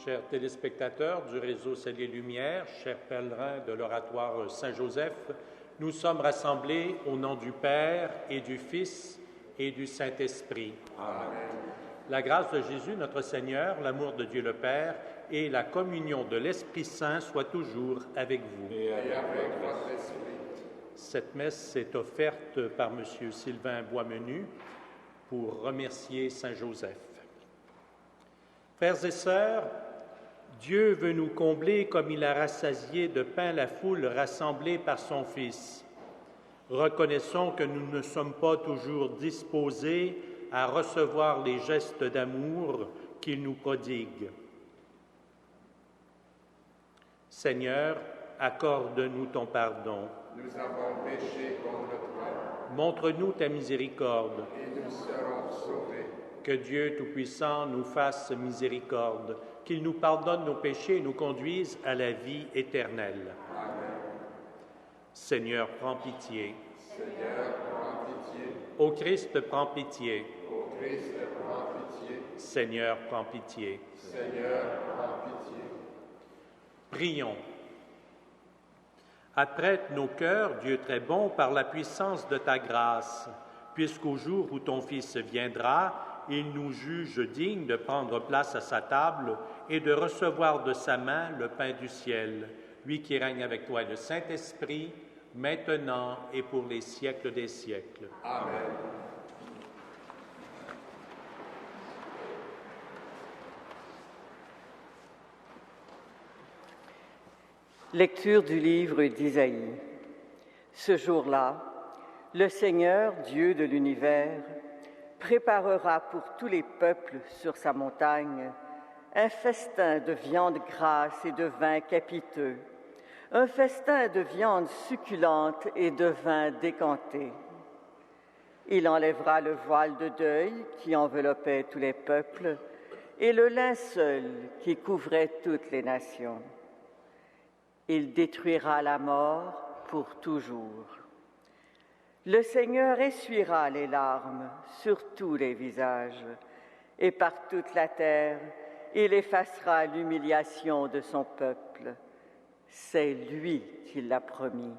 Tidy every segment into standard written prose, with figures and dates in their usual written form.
chers téléspectateurs du réseau Ciel et Lumière, chers pèlerins de l'oratoire Saint-Joseph, nous sommes rassemblés au nom du Père et du Fils et du Saint-Esprit. Amen. La grâce de Jésus, notre Seigneur, l'amour de Dieu le Père et la communion de l'Esprit Saint soient toujours avec vous. Et avec votre esprit. Cette messe est offerte par M. Sylvain Boismenu pour remercier Saint-Joseph. Frères et sœurs, Dieu veut nous combler comme il a rassasié de pain la foule rassemblée par son Fils. Reconnaissons que nous ne sommes pas toujours disposés à recevoir les gestes d'amour qu'il nous prodigue. Seigneur, accorde-nous ton pardon. Nous avons péché contre toi. Montre-nous ta miséricorde. Et nous serons sauvés. Que Dieu Tout-Puissant nous fasse miséricorde, qu'il nous pardonne nos péchés et nous conduise à la vie éternelle. Amen. Seigneur, prends pitié. Seigneur, prends pitié. Ô Christ, prends pitié. Ô Christ, prends pitié. Seigneur, prends pitié. Seigneur, prends pitié. Prions. Apprête nos cœurs, Dieu très bon, par la puissance de ta grâce, puisqu'au jour où ton Fils viendra, il nous juge dignes de prendre place à sa table et de recevoir de sa main le pain du ciel, lui qui règne avec toi et le Saint-Esprit, maintenant et pour les siècles des siècles. Amen. Lecture du livre d'Isaïe. Ce jour-là, le Seigneur, Dieu de l'univers, préparera pour tous les peuples sur sa montagne un festin de viande grasse et de vin capiteux, un festin de viande succulente et de vin décanté. Il enlèvera le voile de deuil qui enveloppait tous les peuples et le linceul qui couvrait toutes les nations. Il détruira la mort pour toujours. Le Seigneur essuiera les larmes sur tous les visages, et par toute la terre, il effacera l'humiliation de son peuple. C'est lui qui l'a promis.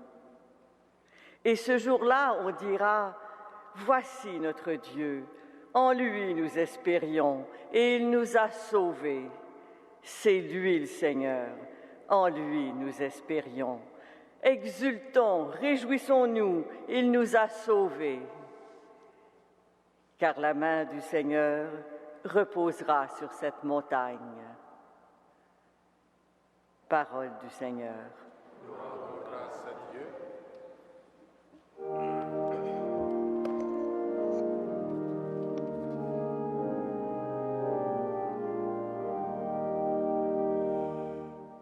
Et ce jour-là, on dira, « Voici notre Dieu, en lui nous espérions, et il nous a sauvés. C'est lui le Seigneur, en lui nous espérions. Exultons, réjouissons-nous, il nous a sauvés. » Car la main du Seigneur reposera sur cette montagne. Parole du Seigneur. Rendons grâce à Dieu.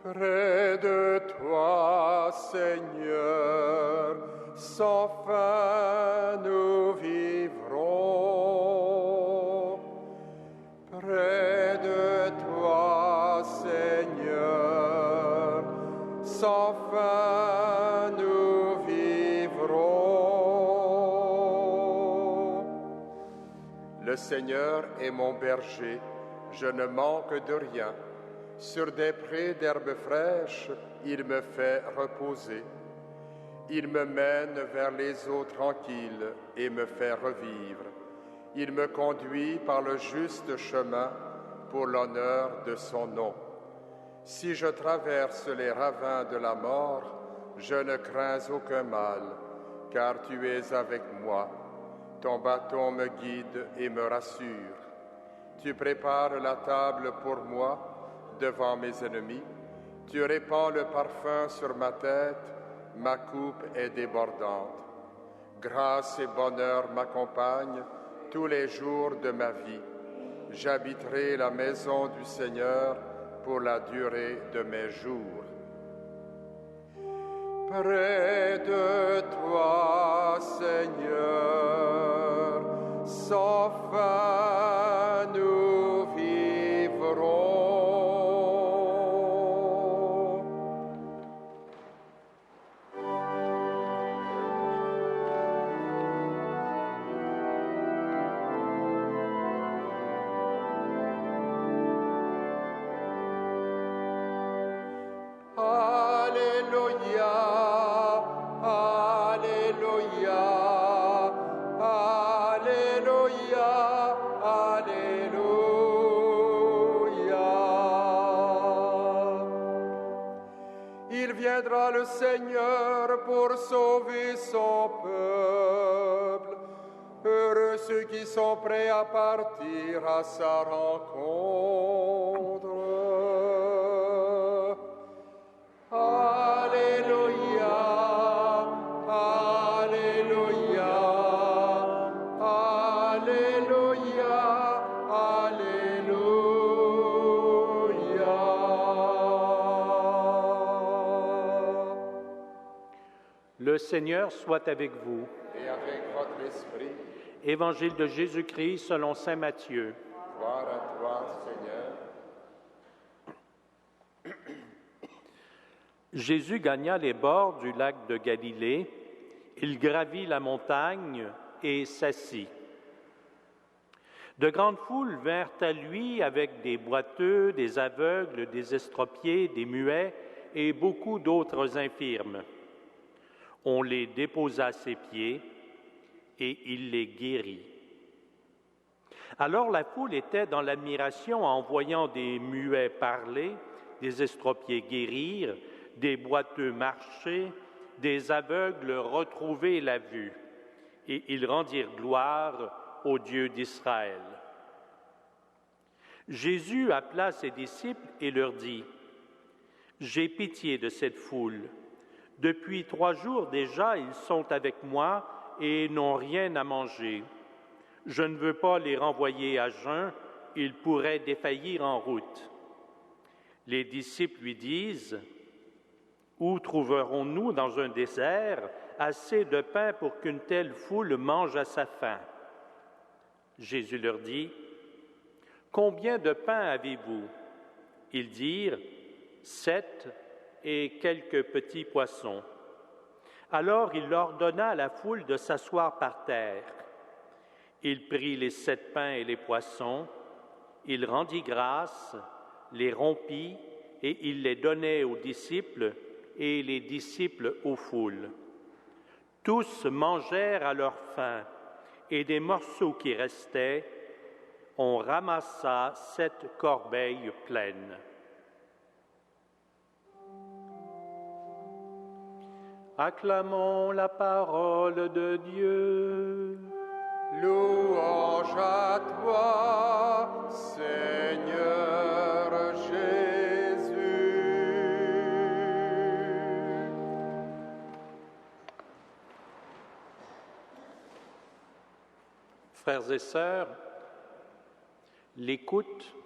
Près de toi, Seigneur, sans fin nous vivrons. Près de toi, Seigneur, sans fin nous vivrons. Le Seigneur est mon berger, je ne manque de rien. Sur des prés d'herbes fraîches, il me fait reposer. Il me mène vers les eaux tranquilles et me fait revivre. Il me conduit par le juste chemin pour l'honneur de son nom. Si je traverse les ravins de la mort, je ne crains aucun mal, car tu es avec moi. Ton bâton me guide et me rassure. Tu prépares la table pour moi devant mes ennemis. Tu répands le parfum sur ma tête, ma coupe est débordante. Grâce et bonheur m'accompagnent tous les jours de ma vie. J'habiterai la maison du Seigneur pour la durée de mes jours. Près de toi, Seigneur, sans fin nous vivrons. viendra le Seigneur pour sauver son peuple. Heureux ceux qui sont prêts à partir à sa rencontre. Alléluia, Alléluia, Alléluia, Alléluia. Le Seigneur soit avec vous. Et avec votre esprit. Évangile de Jésus-Christ selon saint Matthieu. Gloire à toi, Seigneur. Jésus gagna les bords du lac de Galilée. Il gravit la montagne et s'assit. De grandes foules vinrent à lui avec des boiteux, des aveugles, des estropiés, des muets et beaucoup d'autres infirmes. On les déposa à ses pieds et il les guérit. Alors la foule était dans l'admiration en voyant des muets parler, des estropiés guérir, des boiteux marcher, des aveugles retrouver la vue. Et ils rendirent gloire au Dieu d'Israël. Jésus appela ses disciples et leur dit : « J'ai pitié de cette foule. Depuis 3 jours déjà, ils sont avec moi et n'ont rien à manger. Je ne veux pas les renvoyer à jeun, ils pourraient défaillir en route. » Les disciples lui disent : « Où trouverons-nous dans un désert assez de pain pour qu'une telle foule mange à sa faim ?» Jésus leur dit : « Combien de pain avez-vous ? » Ils dirent : « 7 et quelques petits poissons. » Alors il ordonna à la foule de s'asseoir par terre. Il prit les 7 pains et les poissons, il rendit grâce, les rompit, et il les donnait aux disciples, et les disciples aux foules. Tous mangèrent à leur faim, et des morceaux qui restaient, on ramassa 7 corbeilles pleines. Acclamons la parole de Dieu. Louange à toi, Seigneur Jésus. Frères et sœurs, l'écoute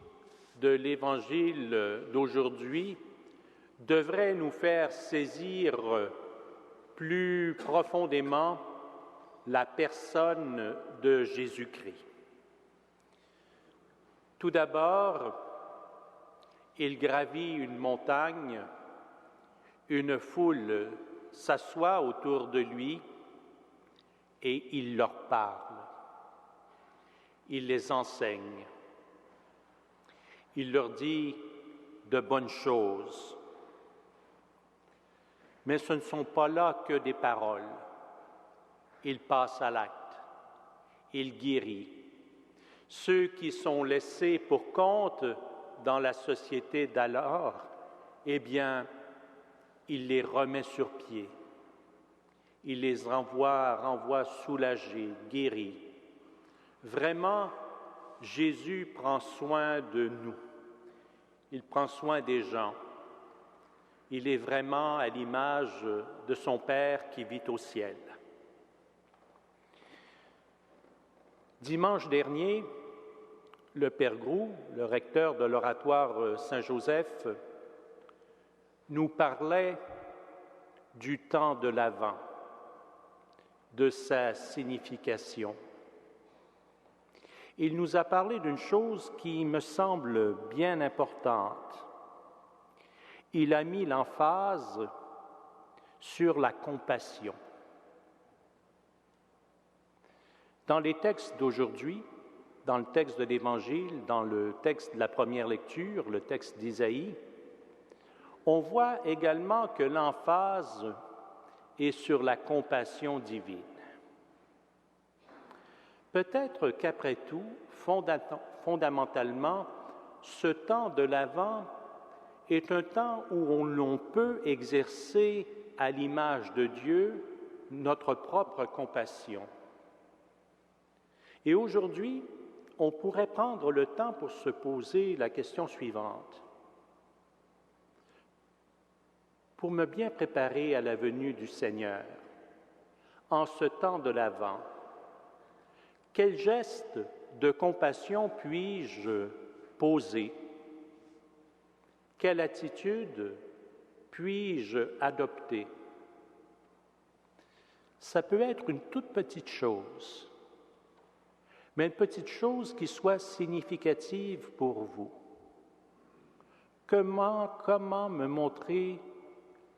de l'Évangile d'aujourd'hui devrait nous faire saisir plus profondément la personne de Jésus-Christ. Tout d'abord, il gravit une montagne, une foule s'assoit autour de lui et il leur parle. Il les enseigne. Il leur dit de bonnes choses. Mais ce ne sont pas là que des paroles. Il passe à l'acte. Il guérit. Ceux qui sont laissés pour compte dans la société d'alors, eh bien, il les remet sur pied. Il les renvoie soulagés, guéris. Vraiment, Jésus prend soin de nous. Il prend soin des gens. Il est vraiment à l'image de son Père qui vit au ciel. Dimanche dernier, le Père Groux, le recteur de l'oratoire Saint-Joseph, nous parlait du temps de l'Avent, de sa signification. Il nous a parlé d'une chose qui me semble bien importante. Il a mis l'emphase sur la compassion. Dans les textes d'aujourd'hui, dans le texte de l'Évangile, dans le texte de la première lecture, le texte d'Isaïe, on voit également que l'emphase est sur la compassion divine. Peut-être qu'après tout, fondamentalement, ce temps de l'Avent est un temps où l'on peut exercer à l'image de Dieu notre propre compassion. Et aujourd'hui, on pourrait prendre le temps pour se poser la question suivante. Pour me bien préparer à la venue du Seigneur, en ce temps de l'Avent, quel geste de compassion puis-je poser? Quelle attitude puis-je adopter? Ça peut être une toute petite chose, mais une petite chose qui soit significative pour vous. Comment me montrer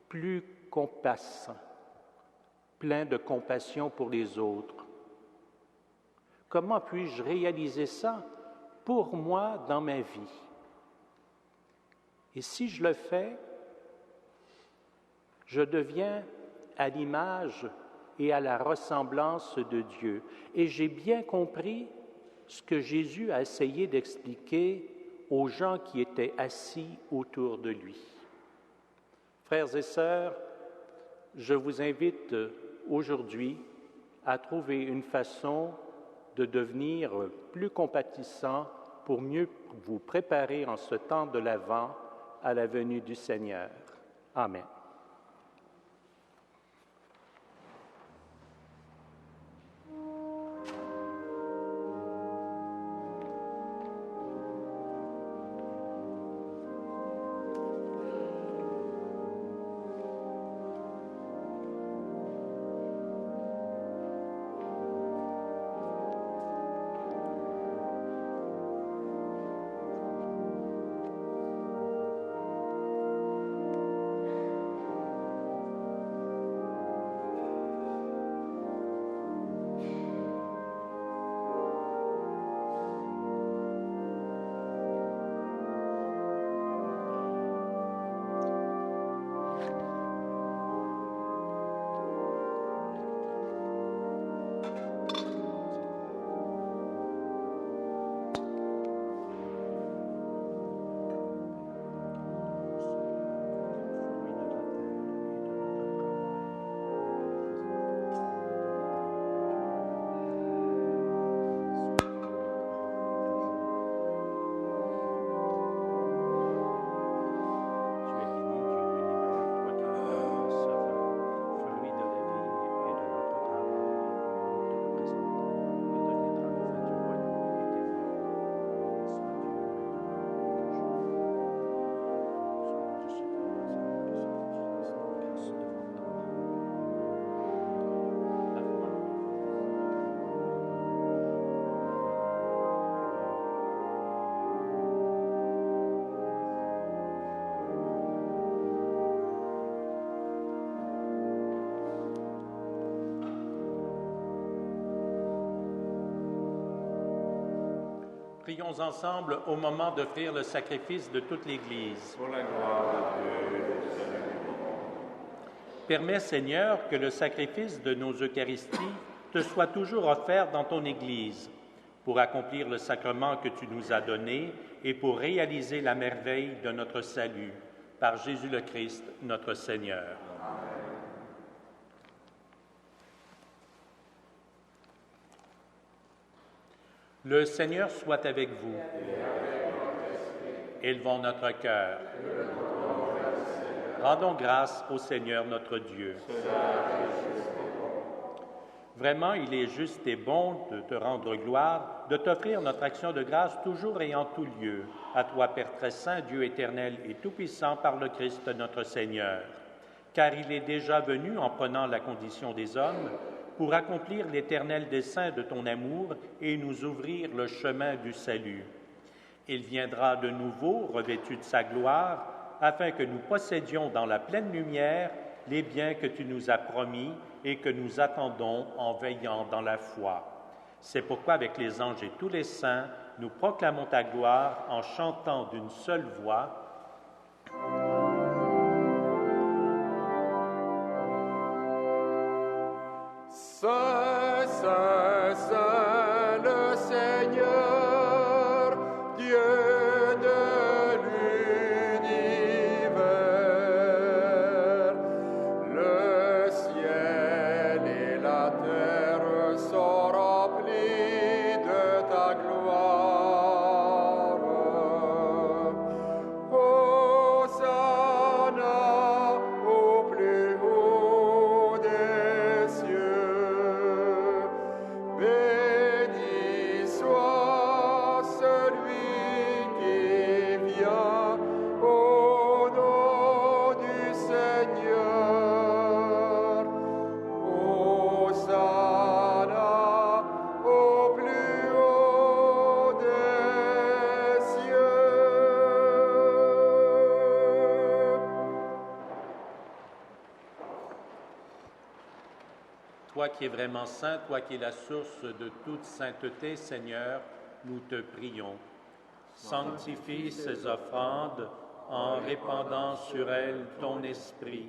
plus compassant, plein de compassion pour les autres? Comment puis-je réaliser ça pour moi dans ma vie? Et si je le fais, je deviens à l'image et à la ressemblance de Dieu. Et j'ai bien compris ce que Jésus a essayé d'expliquer aux gens qui étaient assis autour de lui. Frères et sœurs, je vous invite aujourd'hui à trouver une façon de devenir plus compatissant pour mieux vous préparer en ce temps de l'Avent à la venue du Seigneur. Amen. Prions ensemble au moment d'offrir le sacrifice de toute l'Église. Pour la gloire de Dieu. Permets, Seigneur, que le sacrifice de nos Eucharisties te soit toujours offert dans ton Église, pour accomplir le sacrement que tu nous as donné et pour réaliser la merveille de notre salut, par Jésus le Christ, notre Seigneur. Amen. Le Seigneur soit avec vous. Élevons notre cœur. Rendons grâce au Seigneur notre Dieu. Vraiment, il est juste et bon de te rendre gloire, de t'offrir notre action de grâce toujours et en tout lieu. À toi, Père très saint, Dieu éternel et tout-puissant, par le Christ notre Seigneur. Car il est déjà venu en prenant la condition des hommes, pour accomplir l'éternel dessein de ton amour et nous ouvrir le chemin du salut. Il viendra de nouveau, revêtu de sa gloire, afin que nous possédions dans la pleine lumière les biens que tu nous as promis et que nous attendons en veillant dans la foi. C'est pourquoi, avec les anges et tous les saints, nous proclamons ta gloire en chantant d'une seule voix. Saint, Saint, Saint, le Seigneur, Dieu de l'univers. Toi qui es vraiment saint, toi qui es la source de toute sainteté, Seigneur, nous te prions. Sanctifie ces offrandes en répandant sur elles ton esprit,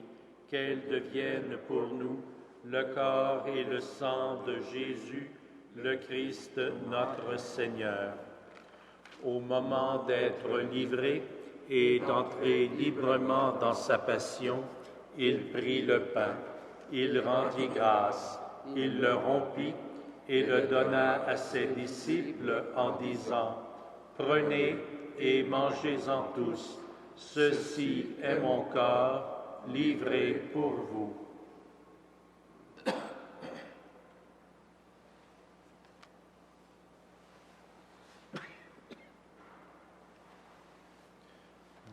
qu'elles deviennent pour nous le corps et le sang de Jésus, le Christ notre Seigneur. Au moment d'être livré et d'entrer librement dans sa passion, il prit le pain, il rendit grâce, il le rompit et le donna à ses disciples en disant: « Prenez et mangez-en tous, ceci est mon corps livré pour vous. »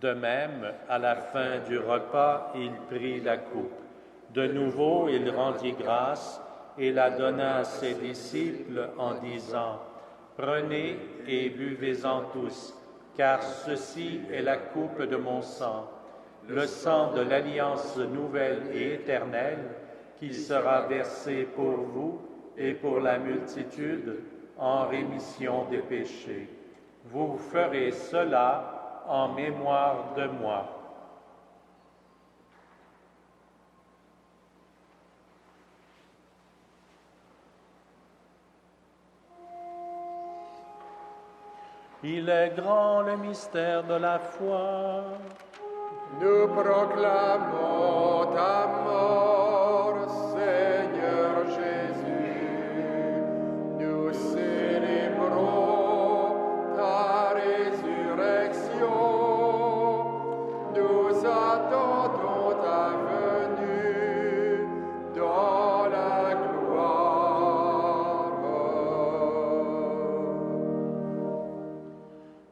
De même, à la fin du repas, il prit la coupe. De nouveau, il rendit grâce et la donna à ses disciples en disant: « Prenez et buvez-en tous, car ceci est la coupe de mon sang, le sang de l'alliance nouvelle et éternelle, qui sera versé pour vous et pour la multitude en rémission des péchés. Vous ferez cela en mémoire de moi. » Il est grand le mystère de la foi. Nous proclamons ta mort, Seigneur Jésus. Nous célébrons ta résurrection. Nous attendons ta venue dans la gloire.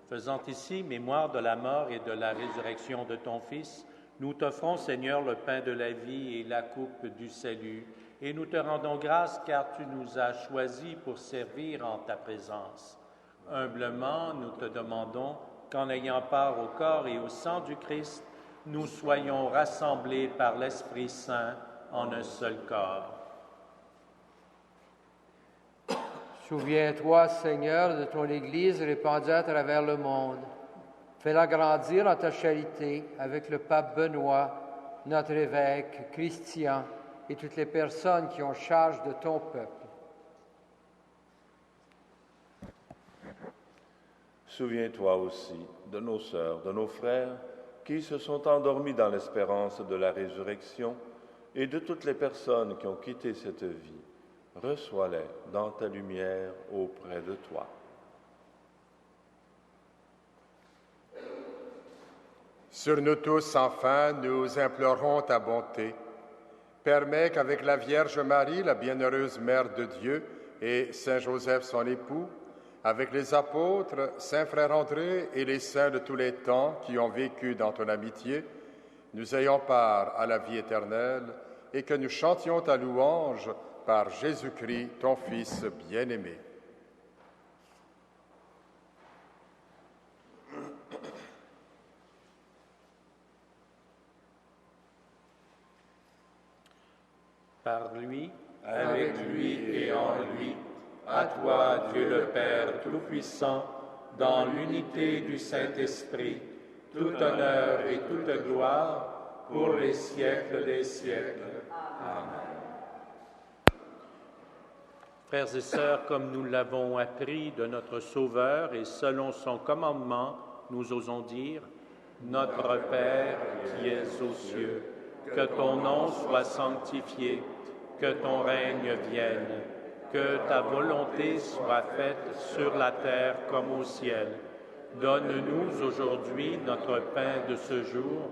Faisant ici mémoire de la mort et de la résurrection de ton Fils, nous t'offrons, Seigneur, le pain de la vie et la coupe du salut, et nous te rendons grâce car tu nous as choisis pour servir en ta présence. Humblement, nous te demandons qu'en ayant part au corps et au sang du Christ, nous soyons rassemblés par l'Esprit Saint en un seul corps. Souviens-toi, Seigneur, de ton Église répandue à travers le monde. Fais-la grandir en ta charité avec le pape Benoît, notre évêque, Christian et toutes les personnes qui ont charge de ton peuple. Souviens-toi aussi de nos sœurs, de nos frères qui se sont endormis dans l'espérance de la résurrection et de toutes les personnes qui ont quitté cette vie. Reçois-les dans ta lumière auprès de toi. Sur nous tous, enfin, nous implorons ta bonté. Permets qu'avec la Vierge Marie, la bienheureuse Mère de Dieu, et Saint Joseph, son époux, avec les apôtres, Saint Frère André et les saints de tous les temps qui ont vécu dans ton amitié, nous ayons part à la vie éternelle et que nous chantions ta louange par Jésus-Christ, ton Fils bien-aimé. Par lui, avec lui et en lui, à toi, Dieu le Père Tout-Puissant, dans l'unité du Saint-Esprit, tout honneur et toute gloire pour les siècles des siècles. Amen. Frères et sœurs, comme nous l'avons appris de notre Sauveur et selon son commandement, nous osons dire: Notre Père qui es aux cieux, que ton nom soit sanctifié, que ton règne vienne, que ta volonté soit faite sur la terre comme au ciel. Donne-nous aujourd'hui notre pain de ce jour.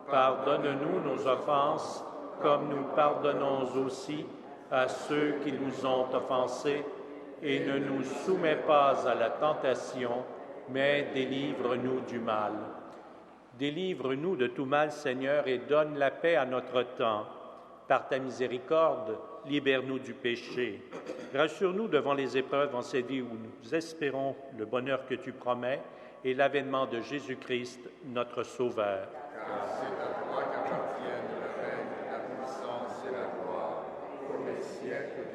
Pardonne-nous nos offenses, comme nous pardonnons aussi à ceux qui nous ont offensés, et ne nous soumets pas à la tentation, mais délivre-nous du mal. Délivre-nous de tout mal, Seigneur, et donne la paix à notre temps. Par ta miséricorde, libère-nous du péché. Rassure-nous devant les épreuves en cette vie où nous espérons le bonheur que tu promets et l'avènement de Jésus-Christ, notre Sauveur. Car c'est à toi qu'appartiennent le règne, la puissance et la gloire pour les siècles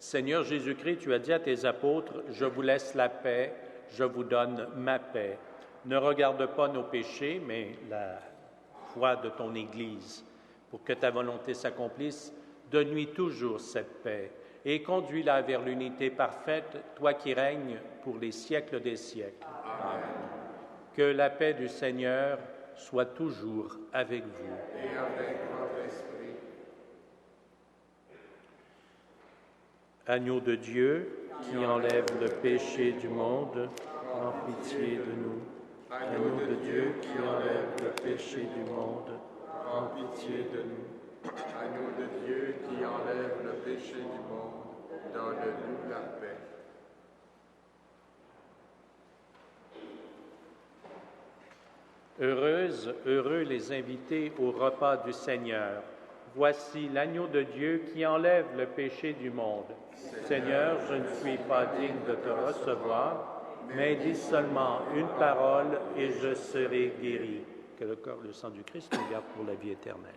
Seigneur Jésus-Christ, tu as dit à tes apôtres, « Je vous laisse la paix, je vous donne ma paix. » Ne regarde pas nos péchés, mais la foi de ton Église. Pour que ta volonté s'accomplisse, donne-lui toujours cette paix et conduis-la vers l'unité parfaite, toi qui règnes pour les siècles des siècles. Amen. Que la paix du Seigneur soit toujours avec vous. Et avec votre esprit. Agneau de Dieu, qui enlève le péché du monde, prends pitié de nous. Agneau de Dieu, qui enlève le péché du monde, prends pitié de nous. Agneau de Dieu qui enlève le péché du monde, donne-nous la paix. Heureuses, heureux les invités au repas du Seigneur. Voici l'agneau de Dieu qui enlève le péché du monde. Seigneur, je ne suis pas digne de te recevoir, mais dis seulement une parole et je serai guéri. Que le corps et le sang du Christ nous garde pour la vie éternelle.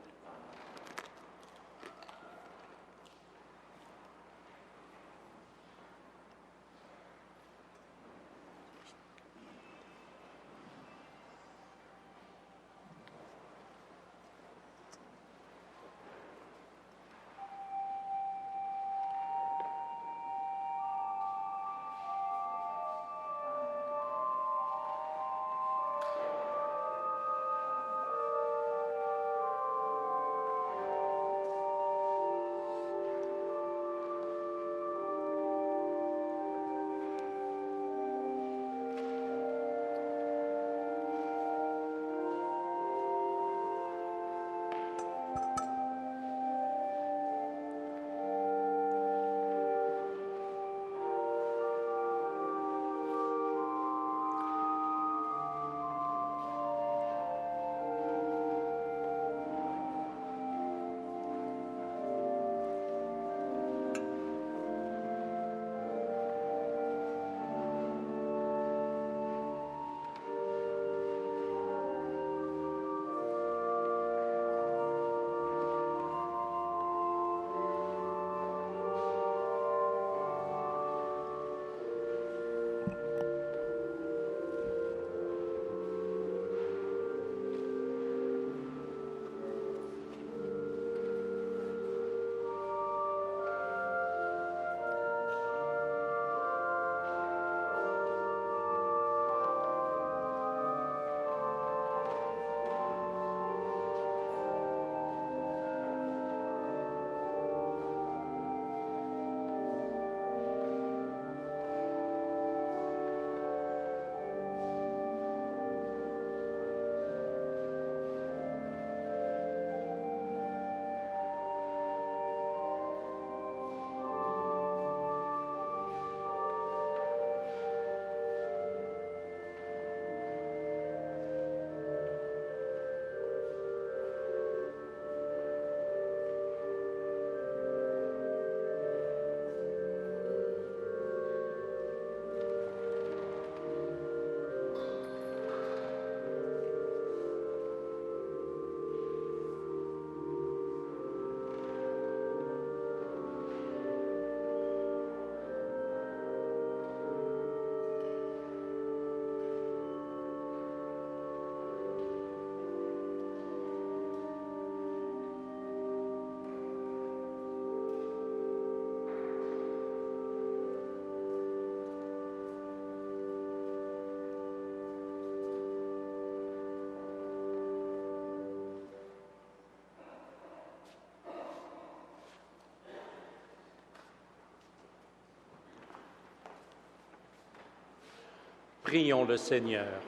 Prions le Seigneur.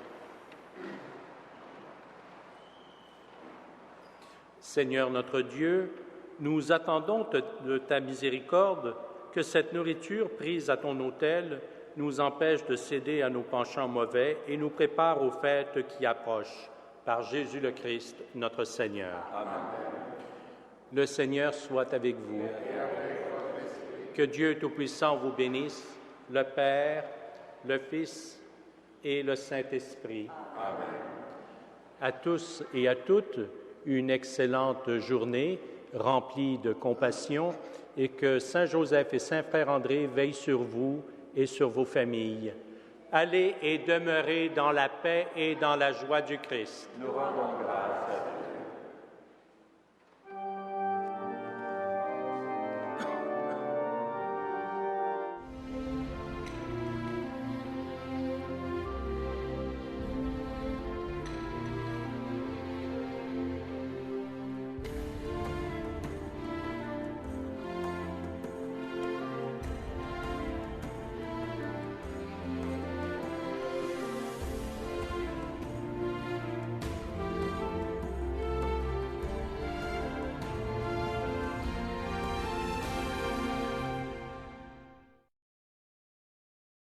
Seigneur notre Dieu, nous attendons de ta miséricorde que cette nourriture prise à ton autel nous empêche de céder à nos penchants mauvais et nous prépare aux fêtes qui approchent. Par Jésus le Christ, notre Seigneur. Amen. Le Seigneur soit avec vous. Que Dieu Tout-Puissant vous bénisse, le Père, le Fils et le Saint-Esprit. Amen. À tous et à toutes, une excellente journée remplie de compassion et que Saint Joseph et Saint Frère André veillent sur vous et sur vos familles. Allez et demeurez dans la paix et dans la joie du Christ. Nous rendons grâce à